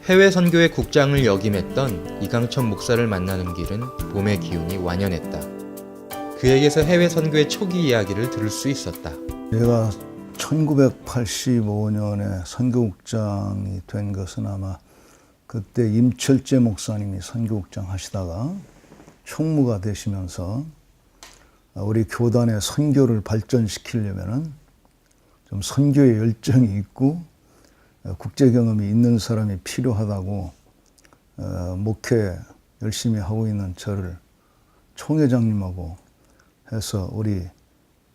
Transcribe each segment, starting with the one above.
해외 선교의 국장을 역임했던 이강천 목사를 만나는 길은 봄의 기운이 완연했다. 그에게서 해외 선교의 초기 이야기를 들을 수 있었다. 제가 1985년에 선교국장이 된 것은 아마 그때 임철재 목사님이 선교국장 하시다가 총무가 되시면서 우리 교단의 선교를 발전시키려면은 좀 선교의 열정이 있고 국제 경험이 있는 사람이 필요하다고 목회 열심히 하고 있는 저를 총회장님하고 해서 우리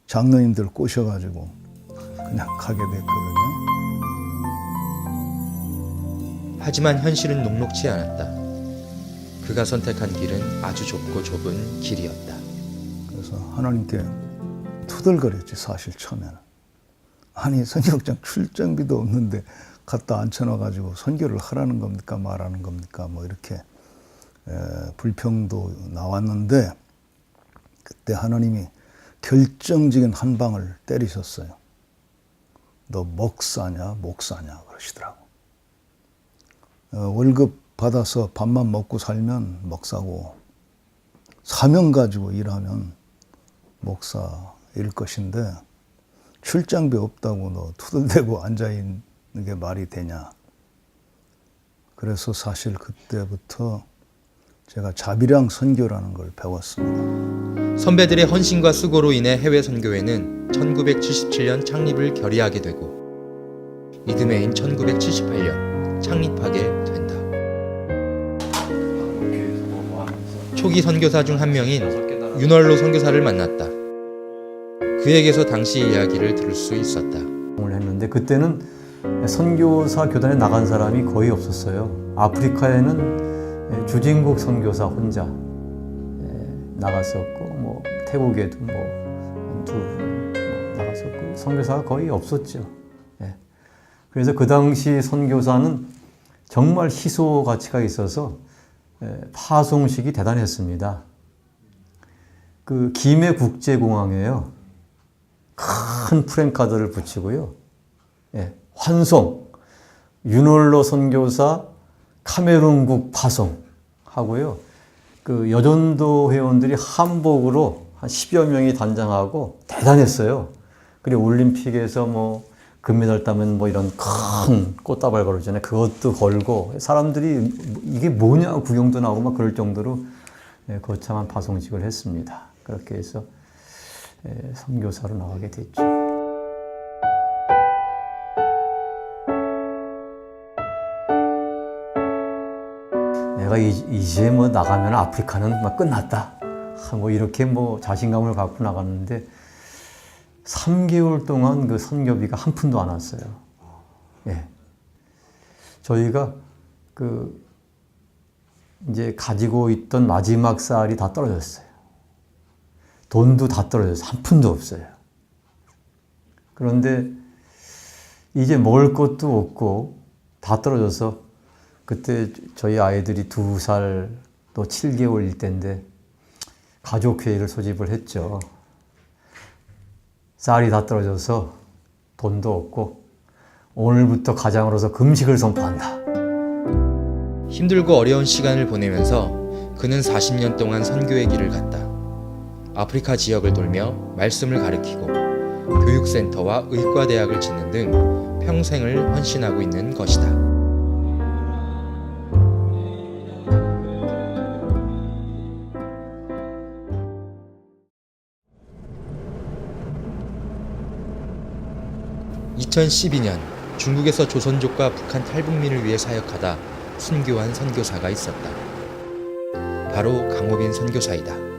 장로님들 꼬셔가지고 그냥 가게 됐거든요. 하지만 현실은 녹록지 않았다. 그가 선택한 길은 아주 좁고 좁은 길이었다. 그래서 하나님께 투덜거렸지, 사실 처음에는. 아니, 선교국장 출장비도 없는데 갖다 앉혀놔가지고 선교를 하라는 겁니까 말하는 겁니까 뭐 이렇게 불평도 나왔는데, 그때 하나님이 결정적인 한 방을 때리셨어요. 너 목사냐 목사냐 그러시더라고. 월급 받아서 밥만 먹고 살면 목사고, 사명 가지고 일하면 목사일 것인데 출장비 없다고 너 투덜대고 앉아있는 게 말이 되냐. 그래서 사실 그때부터 제가 자비랑 선교라는 걸 배웠습니다. 선배들의 헌신과 수고로 인해 해외 선교회는 1977년 창립을 결의하게 되고 이듬해 해인 1978년 창립하게 된다. 초기 선교사 중 한 명인 윤월로 선교사를 만났다. 그에게서 당시 이야기를 들을 수 있었다. 했는데 그때는 선교사 교단에 나간 사람이 거의 없었어요. 아프리카에는 주진국 선교사 혼자 나갔었고, 뭐 태국에도 두 분 나갔었고, 선교사가 거의 없었죠. 그래서 그 당시 선교사는 정말 희소 가치가 있어서 파송식이 대단했습니다. 그 김해 국제공항에요, 큰 프랭카드를 붙이고요, 환송, 윤월로 선교사 카메룬국 파송 하고요, 그 여전도 회원들이 한복으로 한 10여 명이 단장하고 대단했어요. 그리고 올림픽에서 뭐 금메달 따면 뭐 이런 큰 꽃다발 걸잖아요. 그것도 걸고 사람들이 이게 뭐냐 구경도 나오고 막 그럴 정도로 거창한 파송식을 했습니다. 그렇게 해서 선교사로 나가게 됐죠. 내가 이제 뭐 나가면 아프리카는 막 끝났다, 뭐 이렇게 뭐 자신감을 갖고 나갔는데 3개월 동안 그 선교비가 한 푼도 안 왔어요. 저희가 그 이제 가지고 있던 마지막 쌀이 다 떨어졌어요. 돈도 다 떨어졌어요. 한 푼도 없어요. 그런데 이제 먹을 것도 없고 다 떨어져서 그때 저희 아이들이 2살 또 7개월일 때인데 가족회의를 소집을 했죠. 쌀이 다 떨어져서 돈도 없고 오늘부터 가장으로서 금식을 선포한다. 힘들고 어려운 시간을 보내면서 그는 40년 동안 선교의 길을 갔다. 아프리카 지역을 돌며 말씀을 가르치고 교육센터와 의과대학을 짓는 등 평생을 헌신하고 있는 것이다. (2012년) 중국에서 조선족과 북한 탈북민을 위해 사역하다 순교한 선교사가 있었다. 바로 강호빈 선교사이다.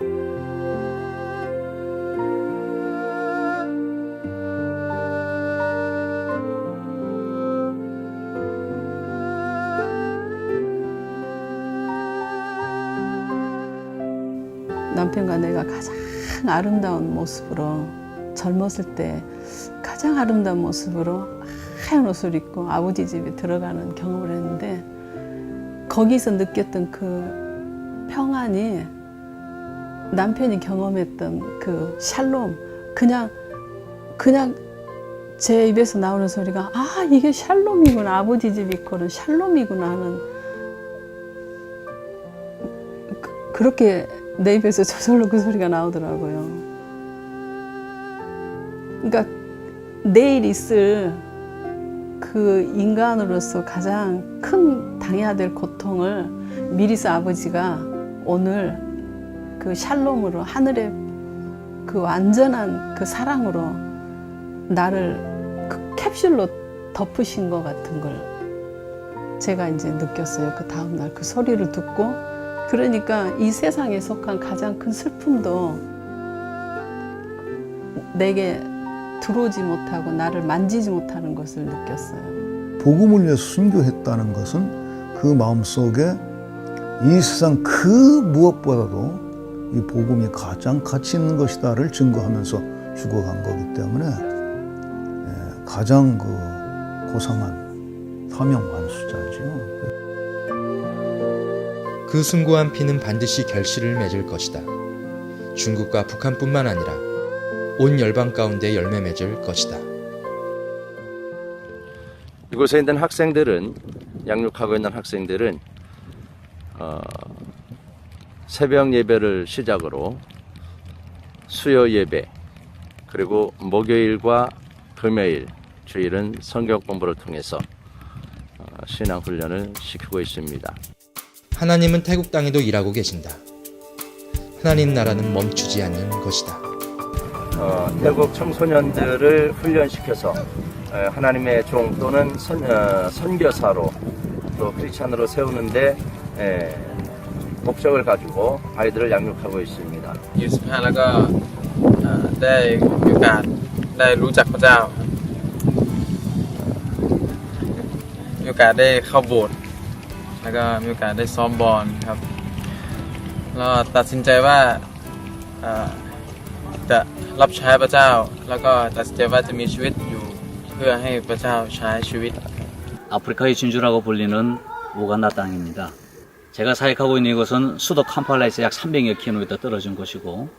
남편과 내가 가장 아름다운 모습으로, 젊었을 때 가장 아름다운 모습으로 하얀 옷을 입고 아버지 집에 들어가는 경험을 했는데, 거기서 느꼈던 그 평안이 남편이 경험했던 그 샬롬, 그냥 제 입에서 나오는 소리가 아 이게 샬롬이구나, 아버지 집 이퀄은 샬롬이구나 하는, 그렇게 내 입에서 저절로 그 소리가 나오더라고요. 그러니까 내일 있을 그 인간으로서 가장 큰 당해야 될 고통을 미리서 아버지가 오늘 그 샬롬으로, 하늘의 그 완전한 그 사랑으로 나를 그 캡슐로 덮으신 것 같은 걸 제가 이제 느꼈어요. 그 다음날 그 소리를 듣고. 그러니까 이 세상에 속한 가장 큰 슬픔도 내게 들어오지 못하고 나를 만지지 못하는 것을 느꼈어요. 복음을 위해서 순교했다는 것은 그 마음속에 이 세상 그 무엇보다도 이 복음이 가장 가치 있는 것이다를 증거하면서 죽어간 거기 때문에 가장 그 고상한 사명 완수자지요. 그 숭고한 피는 반드시 결실을 맺을 것이다. 중국과 북한뿐만 아니라 온 열방 가운데 열매 맺을 것이다. 이곳에 있는 학생들은, 양육하고 있는 학생들은 새벽 예배를 시작으로 수요 예배, 그리고 목요일과 금요일, 주일은 성경 공부를 통해서 신앙 훈련을 시키고 있습니다. 하나님은 태국 땅에도 일하고 계신다. 하나님 나라는 멈추지 않는 것이다. 태국 청소년들을 훈련시켜서 하나님의 종 또는 선교사로 또 크리스찬으로 세우는데 목적을 가지고 아이들을 양육하고 있습니다. 25แล้วก็ได้มีโอกาสได้รู้จักพระเจ้ามีโอกาสได้เข้าโบสถ์แล้วก็มีโอกาสได้ซ้อมบอลครับแล้วตัดสินใจว่าจะรับใช้พระเจ้าแล้วก็ตัดสินใจว่าจะมีชีวิตอยู่เพื่อให้พระเจ้าใช้ชีวิต 아프리카의 진주라고 불리는 우간다 땅입니다. 제가 사역하고 있는 이곳은 수도 캄팔라에서 약 300여 킬로미터 떨어진 곳이고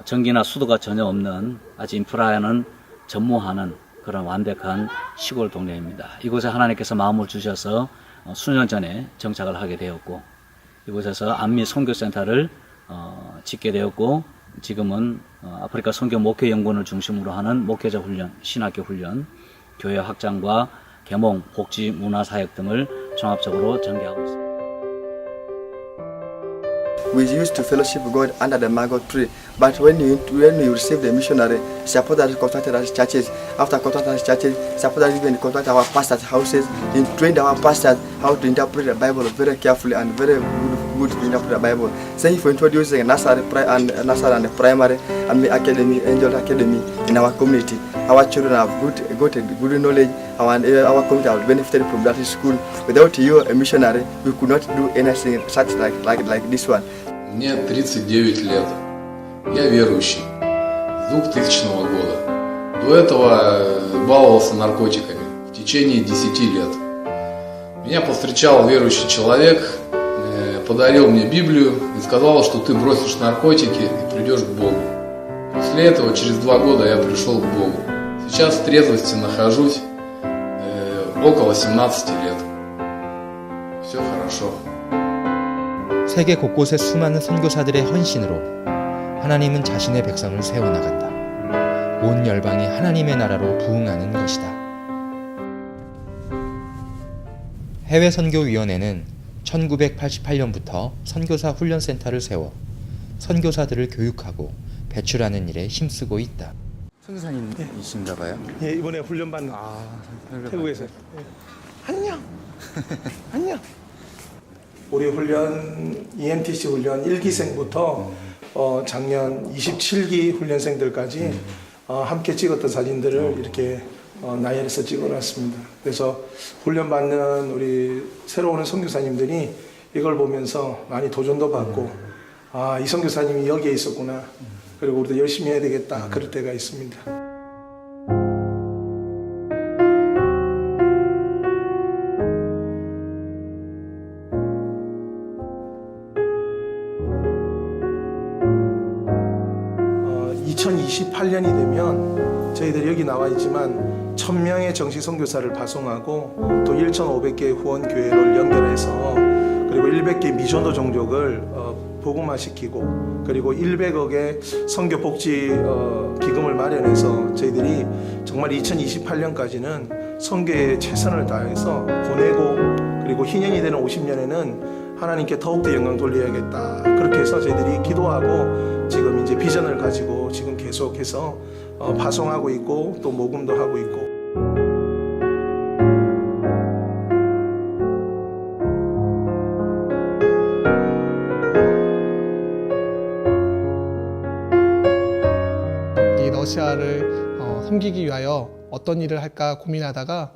전기나 수도가 전혀 없는 아주 인프라는 전무하는 그런 완벽한 시골 동네입니다. 이곳에 하나님께서 마음을 주셔서 수년 전에 정착을 하게 되었고 이곳에서 안미 선교센터를 짓게 되었고 지금은 아프리카 선교 목회 연구원을 중심으로 하는 목회자 훈련, 신학교 훈련, 교회 확장과 계몽, 복지, 문화 사역 등을 종합적으로 전개하고 있습니다. We used to fellowship God under the Margot tree, but when you receive the missionary, support that constructed our churches. After constructing our churches, support that even construct our pastors' houses, then trained our pastors how to interpret the Bible very carefully and very good to interpret the Bible. Thank you for introducing nursery and primary and academy, Angel Academy in our community. Our children have got good knowledge, and our community have benefited from that school. Without you, a missionary, we could not do anything such like this one. Мне 39 лет. Я верующий. С 2000 года. До этого баловался наркотиками в течение 10 лет. Меня повстречал верующий человек, подарил мне Библию и сказал, что ты бросишь наркотики и придешь к Богу. После этого, через 2 года, я пришел к Богу. Сейчас в трезвости нахожусь около 17 лет. Все хорошо. 세계 곳곳의 수많은 선교사들의 헌신으로 하나님은 자신의 백성을 세워나간다. 온 열방이 하나님의 나라로 부흥하는 것이다. 해외선교위원회는 1988년부터 선교사 훈련센터를 세워 선교사들을 교육하고 배출하는 일에 힘쓰고 있다. 선교사님이신가 봐요. 예, 이번에 훈련받는 태국에서. 안녕. 안녕. 우리 훈련 EMTC 훈련 1기생부터 작년 27기 훈련생들까지 함께 찍었던 사진들을 이렇게 나열해서 찍어놨습니다. 그래서 훈련받는 우리 새로 오는 선교사님들이 이걸 보면서 많이 도전도 받고 이 선교사님이 여기에 있었구나. 그리고 우리도 열심히 해야 되겠다. 그럴 때가 있습니다. (2028년이) 되면 저희들 여기 나와 있지만 1000명의 정식 선교사를 파송하고 또 1,500개의 후원 교회를 연결해서 그리고 100개 미전도 종족을 복음화시키고 그리고 100억의 선교 복지 기금을 마련해서 저희들이 정말 2028년까지는 선교에 최선을 다해서 보내고 그리고 희년이 되는 50년에는 하나님께 더욱더 영광 돌려야겠다. 그렇게 해서 저희들이 기도하고 지금 이제 비전을 가지고 지금 계속해서 파송하고 있고 또 모금도 하고 있고. 이 러시아를 섬기기 위하여 어떤 일을 할까 고민하다가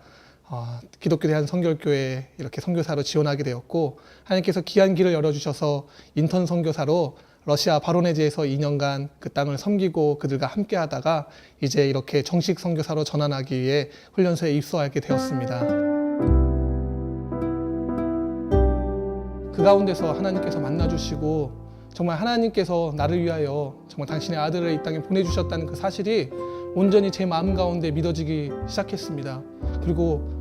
기독교 대한선교교회에 이렇게 선교사로 지원하게 되었고 하나님께서 귀한 길을 열어주셔서 인턴 선교사로 러시아 바로네즈에서 2년간 그 땅을 섬기고 그들과 함께 하다가 이제 이렇게 정식 선교사로 전환하기 위해 훈련소에 입소하게 되었습니다. 그 가운데서 하나님께서 만나주시고 정말 하나님께서 나를 위하여 정말 당신의 아들을 이 땅에 보내주셨다는 그 사실이 온전히 제 마음 가운데 믿어지기 시작했습니다. 그리고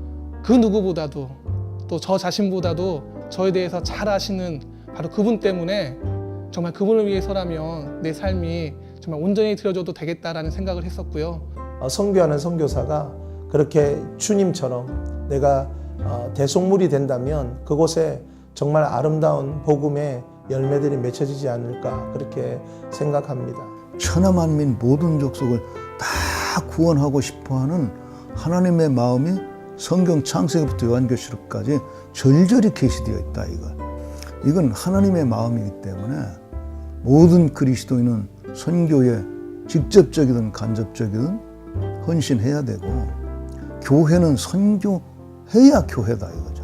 그 누구보다도 또 저 자신보다도 저에 대해서 잘 아시는 바로 그분 때문에 정말 그분을 위해서라면 내 삶이 정말 온전히 드려줘도 되겠다라는 생각을 했었고요. 선교하는 선교사가 그렇게 주님처럼 내가 대속물이 된다면 그곳에 정말 아름다운 복음의 열매들이 맺혀지지 않을까 그렇게 생각합니다. 천하만민 모든 족속을 다 구원하고 싶어하는 하나님의 마음이 성경 창세기부터 요한계시록까지 절절히 계시되어 있다. 이건 하나님의 마음이기 때문에 모든 그리스도인은 선교에 직접적이든 간접적이든 헌신해야 되고 교회는 선교해야 교회다 이거죠.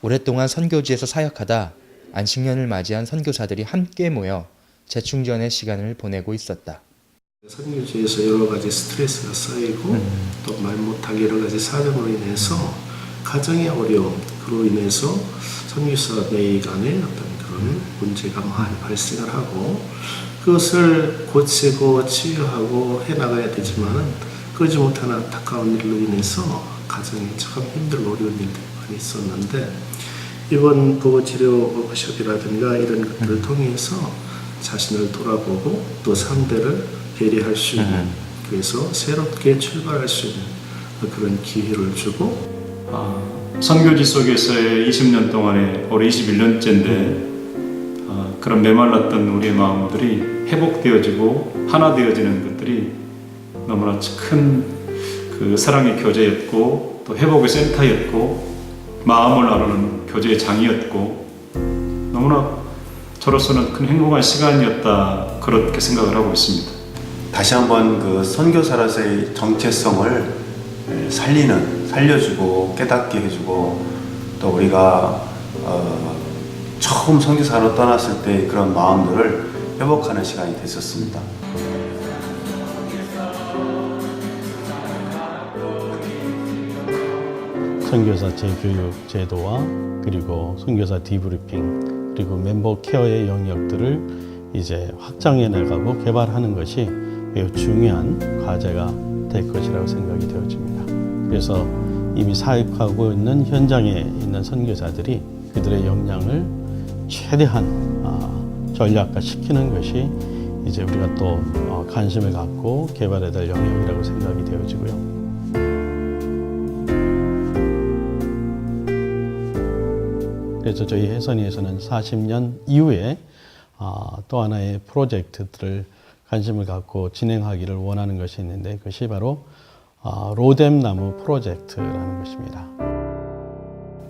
오랫동안 선교지에서 사역하다 안식년을 맞이한 선교사들이 함께 모여 재충전의 시간을 보내고 있었다. 선교지에서 여러 가지 스트레스가 쌓이고 또 말 못하게 여러 가지 사정으로 인해서 가정의 어려움으로 인해서 선교사들 간의 어떤 그런 문제가 많이 발생을 하고 그것을 고치고 치유하고 해나가야 되지만은 그러지 못하는 안타까운 일로 인해서 가정이 참 힘들고 어려운 일들이 많이 있었는데 이번 보호치료 워크숍이라든가 이런 것들을 통해서 자신을 돌아보고 또 상대를 배려할 수 있는 그래서 새롭게 출발할 수 있는 그런 기회를 주고 선교지 속에서의 20년 동안의 올해 21년째인데 그런 메말랐던 우리의 마음들이 회복되어지고 하나 되어지는 것들이 너무나 큰 그 사랑의 교제였고 또 회복의 센터였고 마음을 나누는 교제의 장이었고 너무나 저로서는 큰 행복한 시간이었다 그렇게 생각을 하고 있습니다. 다시 한번 그 선교사로서의 정체성을 살려주고 깨닫게 해주고 또 우리가 처음 선교사로 떠났을 때 그런 마음들을 회복하는 시간이 됐었습니다. 선교사 재교육 제도와 그리고 선교사 디브리핑 그리고 멤버 케어의 영역들을 이제 확장해 나가고 개발하는 것이 매우 중요한 과제가 될 것이라고 생각이 되어집니다. 그래서 이미 사역하고 있는 현장에 있는 선교사들이 그들의 역량을 최대한 전략화시키는 것이 이제 우리가 또 관심을 갖고 개발해야 될 영역이라고 생각이 되어지고요. 그래서 저희 해선이에서는 40년 이후에 또 하나의 프로젝트들을 관심을 갖고 진행하기를 원하는 것이 있는데 그것이 바로 로뎀나무 프로젝트라는 것입니다.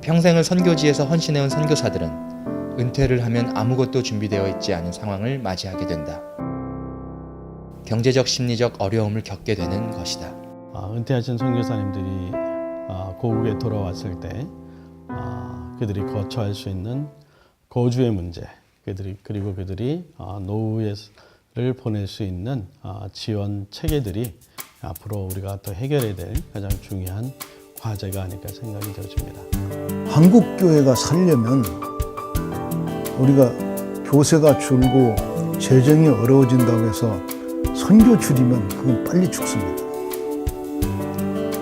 평생을 선교지에서 헌신해온 선교사들은 은퇴를 하면 아무것도 준비되어 있지 않은 상황을 맞이하게 된다. 경제적, 심리적 어려움을 겪게 되는 것이다. 은퇴하신 선교사님들이 고국에 돌아왔을 때 그들이 거처할 수 있는 거주의 문제, 그리고 그들이 노후를 보낼 수 있는 지원 체계들이 앞으로 우리가 또 해결해야 될 가장 중요한 과제가 아닐까 생각이 되어집니다. 한국 교회가 살려면 우리가 교세가 줄고 재정이 어려워진다고 해서 선교 줄이면 그건 빨리 죽습니다.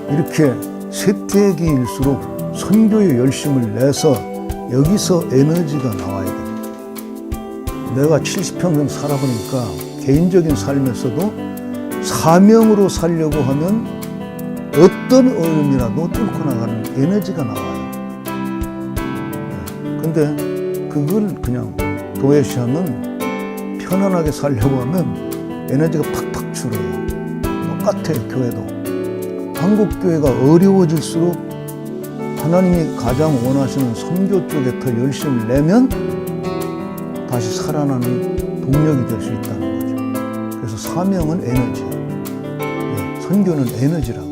이렇게 쇠퇴기일수록 선교에 열심을 내서 여기서 에너지가 나와야 됩니다. 내가 70평생 살아보니까 개인적인 삶에서도 사명으로 살려고 하면 어떤 어려움이라도 뚫고 나가는 에너지가 나와요. 근데 그걸 그냥 도외시하면 편안하게 살려고 하면 에너지가 팍팍 줄어요. 똑같아요, 교회도. 한국 교회가 어려워질수록 하나님이 가장 원하시는 선교 쪽에 더 열심을 내면 다시 살아나는 동력이 될 수 있다는 거죠. 그래서 사명은 에너지예요. 선교는 에너지라고.